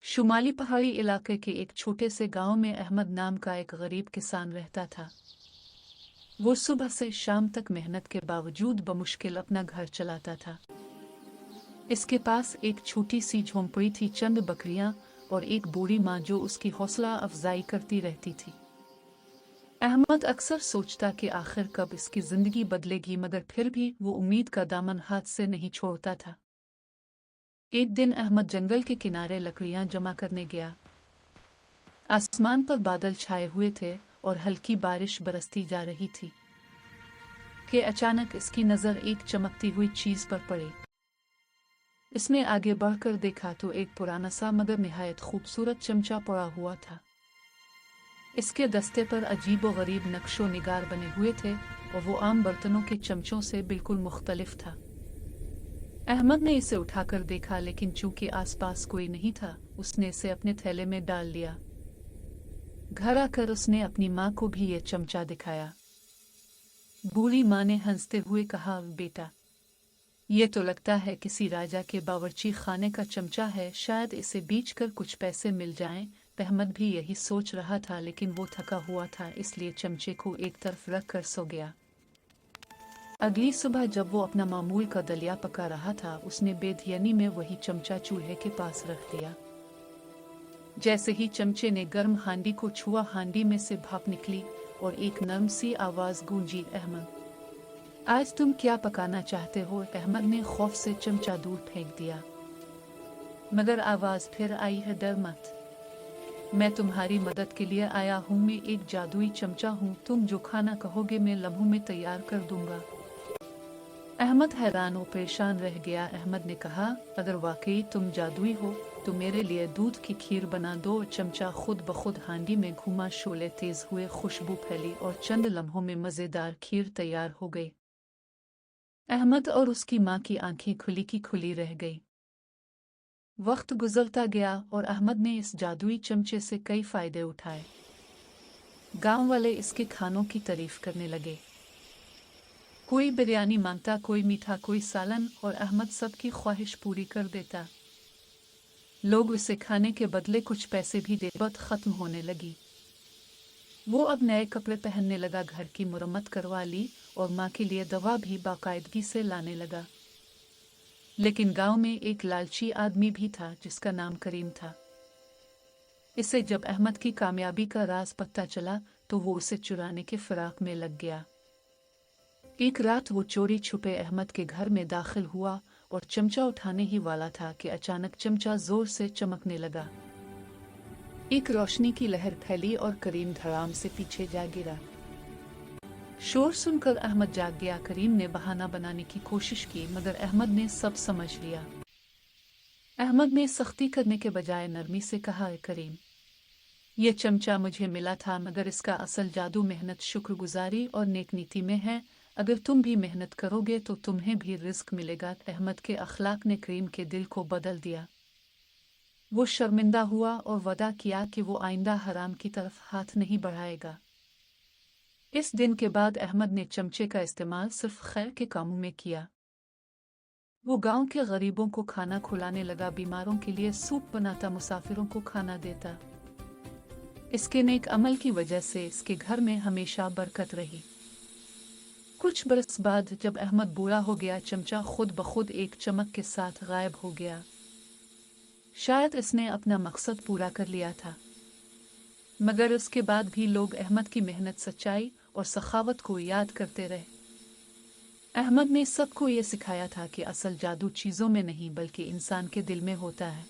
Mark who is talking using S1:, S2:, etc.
S1: शुमाली पहाड़ी इलाके के एक छोटे से गांव में अहमद नाम का एक गरीब किसान रहता था। वो सुबह से शाम तक मेहनत के बावजूद बमुश्किल अपना घर चलाता था। इसके पास एक छोटी सी झोंपड़ी थी, चंद बकरियां और एक बूढ़ी माँ जो उसकी हौसला अफजाई करती रहती थी। अहमद अक्सर सोचता कि आखिर कब इसकी जिंदगी बदलेगी, मगर फिर भी वो उम्मीद का दामन हाथ से नहीं छोड़ता था। एक दिन अहमद जंगल के किनारे लकड़ियां जमा करने गया। आसमान पर बादल छाए हुए थे और हल्की बारिश बरसती जा रही थी कि अचानक इसकी नजर एक चमकती हुई चीज पर पड़ी। इसने आगे बढ़कर देखा तो एक पुराना सा मगर निहायत खूबसूरत चमचा पड़ा हुआ था। इसके दस्ते पर अजीबो-गरीब नक्शो निगार बने हुए थे और वो आम बर्तनों के चमचों से बिल्कुल मुख्तलिफ था। अहमद ने इसे उठाकर देखा, लेकिन चूंकि आसपास कोई नहीं था, उसने इसे अपने थैले में डाल लिया। घर आकर उसने अपनी माँ को भी ये चमचा दिखाया। बूढ़ी माँ ने हंसते हुए कहा, बेटा, ये तो लगता है किसी राजा के बावर्ची खाने का चमचा है, शायद इसे बेचकर कुछ पैसे मिल जाएं। अहमद भी यही सोच रहा था, लेकिन वो थका हुआ था, इसलिए चमचे को एक तरफ रख कर सो गया। अगली सुबह जब वो अपना मामूल का दलिया पका रहा था, उसने बेध्यानी में वही चमचा चूल्हे के पास रख दिया। जैसे ही चमचे ने गर्म हांडी को छुआ, हांडी में से भाप निकली और एक नरम सी आवाज गूंजी, अहमद, आज तुम क्या पकाना चाहते हो? अहमद ने खौफ से चमचा दूर फेंक दिया, मगर आवाज फिर आई है, डर मत, मैं तुम्हारी मदद के लिए आया हूँ। मैं एक जादुई चमचा हूँ, तुम जो खाना कहोगे मैं लम्हों में तैयार कर दूंगा। अहमद हैरान और परेशान रह गया। अहमद ने कहा, अगर वाकई तुम जादुई हो तो मेरे लिए दूध की खीर बना दो। चमचा खुद ब खुद हांडी में घुमा, शोले तेज हुए, खुशबू फैली और चंद लम्हों में मजेदार खीर तैयार हो गई। अहमद और उसकी माँ की आंखें खुली की खुली रह गई। वक्त गुजरता गया और अहमद ने इस जादुई चमचे से कई फायदे उठाए। गांव वाले इसके खानों की तारीफ करने लगे। कोई बिरयानी मांगता, कोई मीठा, कोई सालन, और अहमद सबकी ख्वाहिश पूरी कर देता। लोग उसे खाने के बदले कुछ पैसे भी दे। वक्त खत्म होने लगी। वो अब नए कपड़े पहनने लगा, घर की मुरम्मत करवा ली और माँ के लिए दवा भी बाकायदगी से लाने लगा। लेकिन गांव में एक लालची आदमी भी था जिसका नाम करीम था। इसे जब अहमद की कामयाबी का राज पता चला तो वो उसे चुराने के फिराक में लग गया। एक रात वो चोरी छुपे अहमद के घर में दाखिल हुआ और चमचा उठाने ही वाला था कि अचानक चमचा जोर से चमकने लगा। एक रोशनी की लहर फैली और करीम धड़ाम से पीछे जा गिरा। शोर सुनकर अहमद जाग गया। करीम ने बहाना बनाने की कोशिश की, मगर अहमद ने सब समझ लिया। अहमद ने सख्ती करने के बजाय नरमी से कहा, करीम, ये चमचा मुझे मिला था, मगर इसका असल जादू मेहनत, शुक्रगुजारी और नेकनीति में है। अगर तुम भी मेहनत करोगे तो तुम्हें भी रिस्क मिलेगा। अहमद के अखलाक ने करीम के दिल को बदल दिया। वो शर्मिंदा हुआ और वदा किया कि वो आइंदा हराम की तरफ हाथ नहीं बढ़ाएगा। इस दिन के बाद अहमद ने चमचे का इस्तेमाल सिर्फ खैर के कामों में किया। वो गांव के गरीबों को खाना खिलाने लगा, बीमारों के लिए सूप बनाता, मुसाफिरों को खाना देता। इसके नेक अमल की वजह से इसके घर में हमेशा बरकत रही। कुछ बरस बाद जब अहमद बूढ़ा हो गया, चमचा खुद ब खुद एक चमक के साथ गायब हो गया। शायद इसने अपना मकसद पूरा कर लिया था, मगर उसके बाद भी लोग अहमद की मेहनत, सच्चाई और सखावत को याद करते रहे। अहमद ने सबको ये सिखाया था कि असल जादू चीज़ों में नहीं बल्कि इंसान के दिल में होता है।